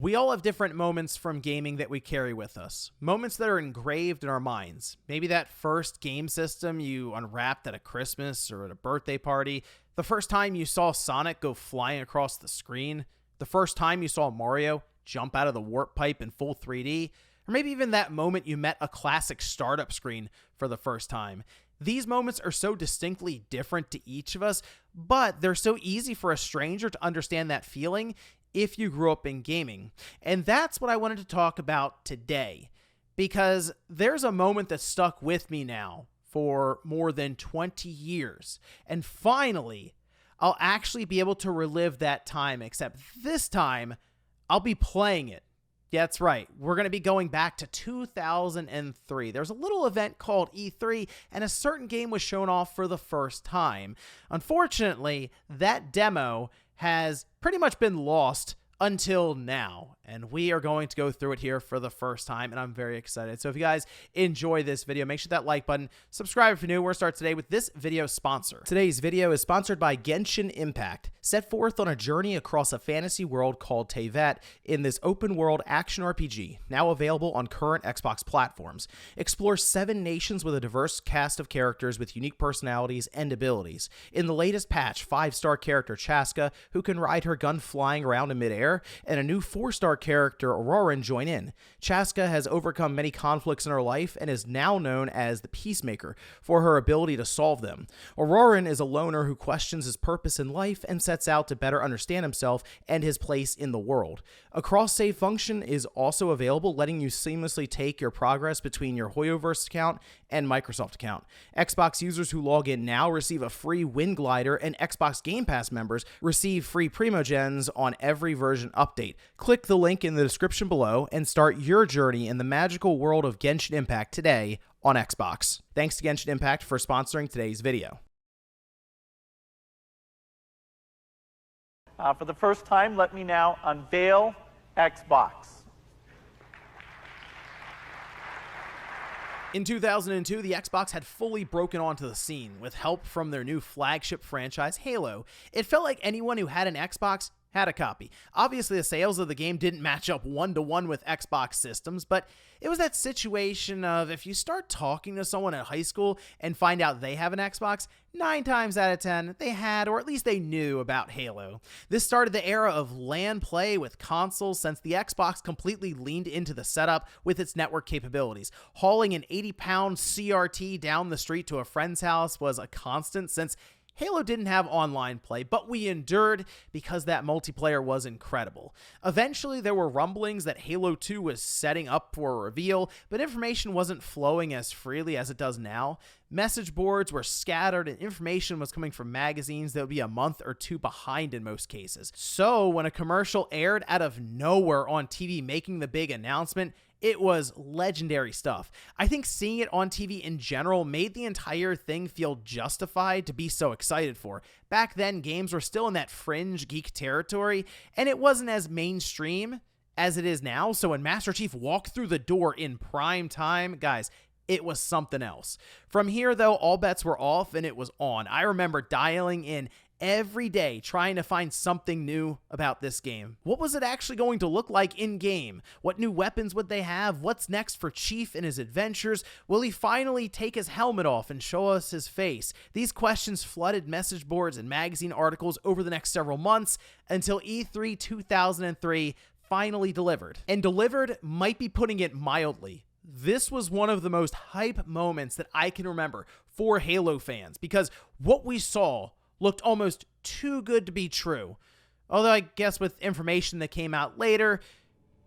We all have different moments from gaming that we carry with us. Moments that are engraved in our minds. Maybe that first game system you unwrapped at a Christmas or at a birthday party. The first time you saw Sonic go flying across the screen. The first time you saw Mario jump out of the warp pipe in full 3D. Or maybe even that moment you met a classic startup screen for the first time. These moments are so distinctly different to each of us, but they're so easy for a stranger to understand that feeling if you grew up in gaming. And that's what I wanted to talk about today, because there's a moment that stuck with me now for more than 20 years. And finally, I'll actually be able to relive that time, except this time, I'll be playing it. Yeah, that's right. We're going to be going back to 2003. There's a little event called E3, and a certain game was shown off for the first time. Unfortunately, that demo has pretty much been lost until now, and we are going to go through it here for the first time, and I'm very excited. So if you guys enjoy this video, make sure that like button, subscribe if you're new. We're going to start today with this video sponsor. Today's video is sponsored by Genshin Impact. Set forth on a journey across a fantasy world called Tevat in this open world action RPG, now available on current Xbox platforms. Explore 7 nations with a diverse cast of characters with unique personalities and abilities. In the latest patch, 5-star character Chaska, who can ride her gun flying around in midair, and a new 4-star character, Auroran, join in. Chaska has overcome many conflicts in her life and is now known as the Peacemaker for her ability to solve them. Auroran is a loner who questions his purpose in life and sets out to better understand himself and his place in the world. A cross-save function is also available, letting you seamlessly take your progress between your Hoyoverse account and Microsoft account. Xbox users who log in now receive a free Wind Glider, and Xbox Game Pass members receive free Primogens on every version update. Click the link in the description below and start your journey in the magical world of Genshin Impact today on Xbox. Thanks to Genshin Impact for sponsoring today's video. For the first time, let me now unveil Xbox. In 2002, the Xbox had fully broken onto the scene with help from their new flagship franchise, Halo. It felt like anyone who had an Xbox had a copy. Obviously, the sales of the game didn't match up one-to-one with Xbox systems, but it was that situation of if you start talking to someone at high school and find out they have an Xbox, 9 times out of 10, they had, or at least they knew about Halo. This started the era of LAN play with consoles, since the Xbox completely leaned into the setup with its network capabilities. Hauling an 80-pound CRT down the street to a friend's house was a constant, since Halo didn't have online play, but we endured because that multiplayer was incredible. Eventually, there were rumblings that Halo 2 was setting up for a reveal, but information wasn't flowing as freely as it does now. Message boards were scattered, and information was coming from magazines that would be a month or 2 behind in most cases. So, when a commercial aired out of nowhere on TV making the big announcement, it was legendary stuff. I think seeing it on TV in general made the entire thing feel justified to be so excited for. Back then, games were still in that fringe geek territory, and it wasn't as mainstream as it is now. So when Master Chief walked through the door in prime time, guys, it was something else. From here, though, all bets were off and it was on. I remember dialing in every day trying to find something new about this game. What was it actually going to look like in game? What new weapons would they have? What's next for Chief in his adventures? Will he finally take his helmet off and show us his face? These questions flooded message boards and magazine articles over the next several months until E3 2003 finally delivered. And delivered might be putting it mildly. This was one of the most hype moments that I can remember for Halo fans, because what we saw looked almost too good to be true. Although I guess with information that came out later,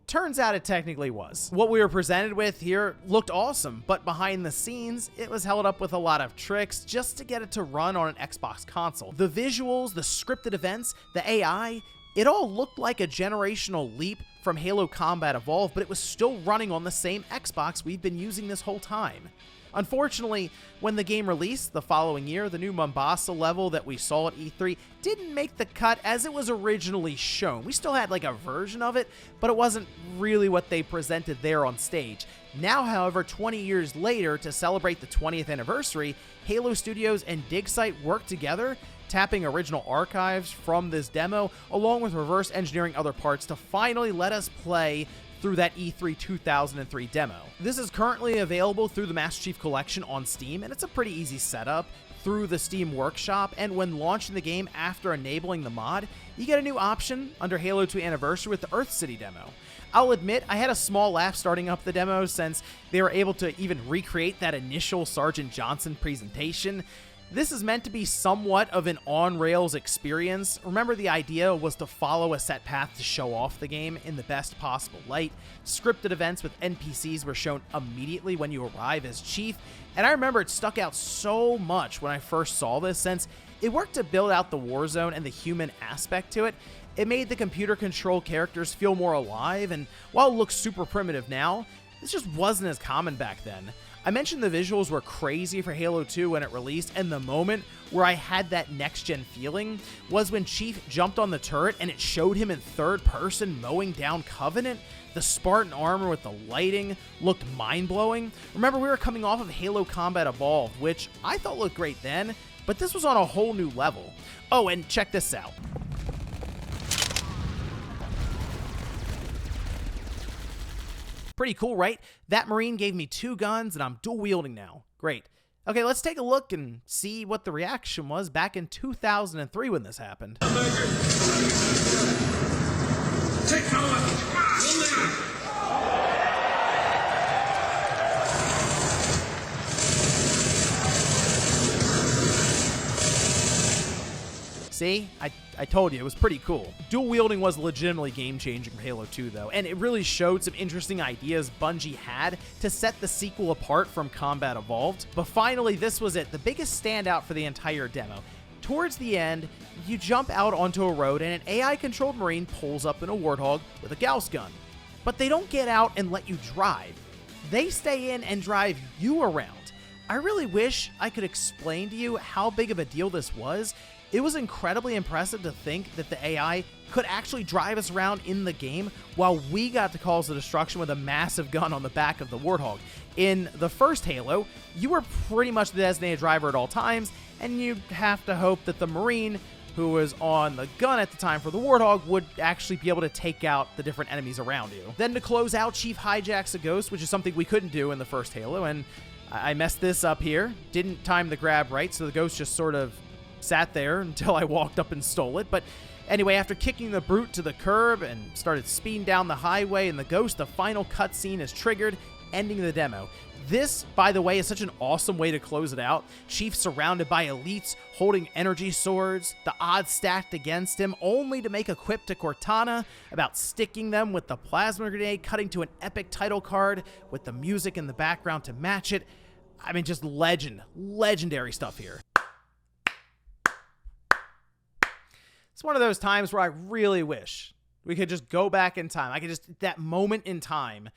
turns out it technically was. What we were presented with here looked awesome, but behind the scenes, it was held up with a lot of tricks just to get it to run on an Xbox console. The visuals, the scripted events, the AI, it all looked like a generational leap from Halo Combat Evolved, but it was still running on the same Xbox we've been using this whole time. Unfortunately, when the game released the following year, the new Mombasa level that we saw at E3 didn't make the cut as it was originally shown. We still had like a version of it, but it wasn't really what they presented there on stage. Now, however, 20 years later, to celebrate the 20th anniversary, Halo Studios and Dig Site worked together tapping original archives from this demo, along with reverse engineering other parts to finally let us play through that E3 2003 demo. This is currently available through the Master Chief Collection on Steam, and it's a pretty easy setup through the Steam Workshop, and when launching the game after enabling the mod, you get a new option under Halo 2 Anniversary with the Earth City demo. I'll admit, I had a small laugh starting up the demo since they were able to even recreate that initial Sergeant Johnson presentation. This is meant to be somewhat of an on-rails experience. Remember, the idea was to follow a set path to show off the game in the best possible light. Scripted events with NPCs were shown immediately when you arrive as Chief, and I remember it stuck out so much when I first saw this, since it worked to build out the war zone and the human aspect to it. It made the computer control characters feel more alive, and while it looks super primitive now, this just wasn't as common back then. I mentioned the visuals were crazy for Halo 2 when it released, and the moment where I had that next-gen feeling was when Chief jumped on the turret and it showed him in third person mowing down Covenant. The Spartan armor with the lighting looked mind-blowing. Remember, we were coming off of Halo Combat Evolved, which I thought looked great then, but this was on a whole new level. Oh, and check this out. Pretty cool, right? That Marine gave me 2 guns and I'm dual wielding now. Great. Okay, let's take a look and see what the reaction was back in 2003 when this happened. Take cover! See? I told you, it was pretty cool. Dual wielding was legitimately game-changing for Halo 2, though, and it really showed some interesting ideas Bungie had to set the sequel apart from Combat Evolved. But finally, this was it, the biggest standout for the entire demo. Towards the end, you jump out onto a road and an AI-controlled Marine pulls up in a Warthog with a Gauss gun. But they don't get out and let you drive. They stay in and drive you around. I really wish I could explain to you how big of a deal this was. It was incredibly impressive to think that the AI could actually drive us around in the game while we got to cause the destruction with a massive gun on the back of the Warthog. In the first Halo, you were pretty much the designated driver at all times, and you'd have to hope that the Marine who was on the gun at the time for the Warthog would actually be able to take out the different enemies around you. Then to close out, Chief hijacks a Ghost, which is something we couldn't do in the first Halo, and I messed this up here. Didn't time the grab right, so the Ghost just sort of sat there until I walked up and stole it. But anyway, after kicking the Brute to the curb and started speeding down the highway and the Ghost, the final cutscene is triggered, ending the demo. This, by the way, is such an awesome way to close it out. Chief surrounded by elites holding energy swords, the odds stacked against him, only to make a quip to Cortana about sticking them with the plasma grenade, cutting to an epic title card with the music in the background to match it. I mean, just legendary stuff here. It's one of those times where I really wish we could just go back in time. I could just, that moment in time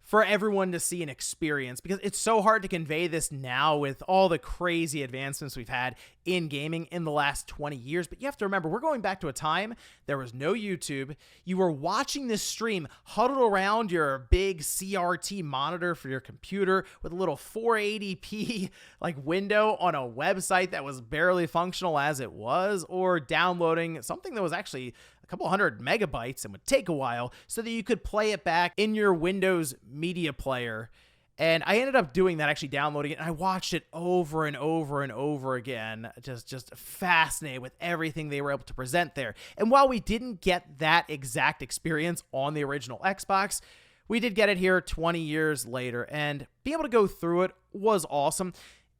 for everyone to see and experience, because it's so hard to convey this now with all the crazy advancements we've had in gaming in the last 20 years. But you have to remember, we're going back to a time there was no YouTube. You were watching this stream huddled around your big CRT monitor for your computer with a little 480p like window on a website that was barely functional as it was, or downloading something that was actually a couple hundred megabytes and would take a while so that you could play it back in your Windows media player. And I ended up doing that, actually downloading it, and I watched it over and over and over again, just fascinated with everything they were able to present there. And while we didn't get that exact experience on the original Xbox, we did get it here 20 years later, and being able to go through it was awesome.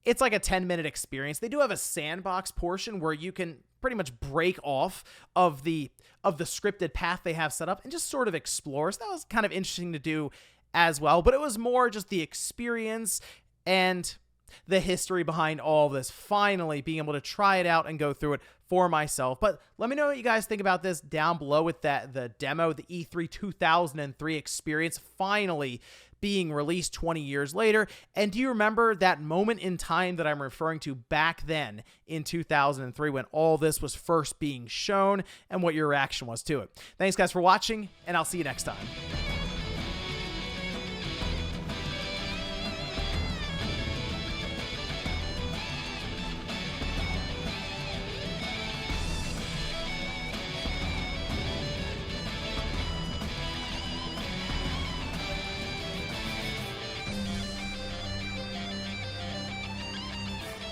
It's like a 10-minute experience. They do have a sandbox portion where you can pretty much break off of the scripted path they have set up and just sort of explore. So that was kind of interesting to do as well, but it was more just the experience and the history behind all this, finally being able to try it out and go through it for myself. But let me know what you guys think about this down below with the demo, the E3 2003 experience finally being released 20 years later. And do you remember that moment in time that I'm referring to back then in 2003 when all this was first being shown, and what your reaction was to it? Thanks guys for watching, and I'll see you next time.